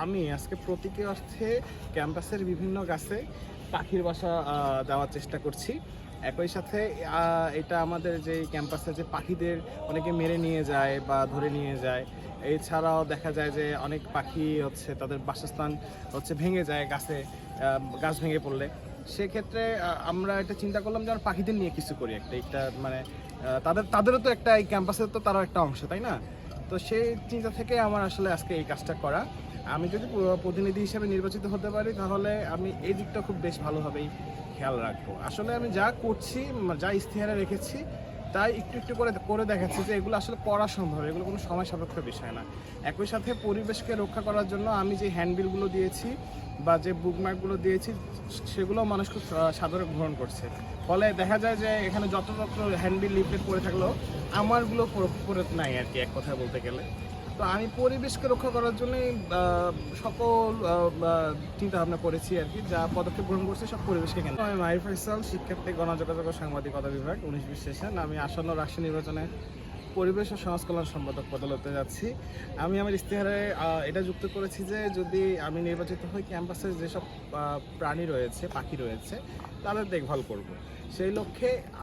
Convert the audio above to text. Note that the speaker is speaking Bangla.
আমি আজকে প্রতীকী অর্থে ক্যাম্পাসের বিভিন্ন গাছে পাখির বাসা দেওয়ার চেষ্টা করছি। একই সাথে এটা আমাদের যে ক্যাম্পাসে যে পাখিদের অনেকে মেরে নিয়ে যায় বা ধরে নিয়ে যায়, এছাড়াও দেখা যায় যে অনেক পাখি হচ্ছে তাদের বাসস্থান হচ্ছে ভেঙে যায় গাছ ভেঙে পড়লে। সেক্ষেত্রে আমরা এটা চিন্তা করলাম যে আমরা পাখিদের নিয়ে কিছু করি, একটা মানে তাদেরও তো একটা, এই ক্যাম্পাসের তো তারও একটা অংশ, তাই না? তো সেই চিন্তা থেকে আমার আসলে আজকে এই কাজটা করা। আমি যদি প্রতিনিধি হিসেবে নির্বাচিত হতে পারি তাহলে আমি এই দিকটা খুব বেশ ভালোভাবেই খেয়াল রাখবো। আসলে আমি যা করছি, যা ইশতেহারে রেখেছি, তাই একটু একটু করে করে দেখাচ্ছি যে এগুলো আসলে করা সম্ভব, এগুলো কোনো সময় সাপেক্ষ বিষয় না। একই সাথে পরিবেশকে রক্ষা করার জন্য আমি যে হ্যান্ডবিলগুলো দিয়েছি বা যে বুকমার্কগুলো দিয়েছি, সেগুলো মানুষ খুব সাদরে গ্রহণ করছে। ফলে দেখা যায় যে এখানে যত হ্যান্ডবিল লিফলেট পড়ে থাকলেও আমারগুলো পড়ে নাই আর কি, এক কথায় বলতে গেলে। তো আমি পরিবেশকে রক্ষা করার জন্যই সকল চিন্তা ভাবনা করেছি আর কি, যা পদক্ষেপ গ্রহণ করছি সব পরিবেশকে কেন। আমি মাহির ফয়সাল, শিক্ষার্থী, গণযোগাযোগ ও সাংবাদিকতা বিভাগ, 19-20 সেশন। আমি আসন্ন রাষ্ট্রীয় নির্বাচনে পরিবেশ ও সমাজ কল্যাণ সম্পাদক পদে হতে যাচ্ছি। আমি আমার ইশতেহারে এটা যুক্ত করেছি যে যদি আমি নির্বাচিত হই, ক্যাম্পাসে যেসব প্রাণী রয়েছে, পাখি রয়েছে, তাদের দেখভাল করব। সেই লক্ষ্যে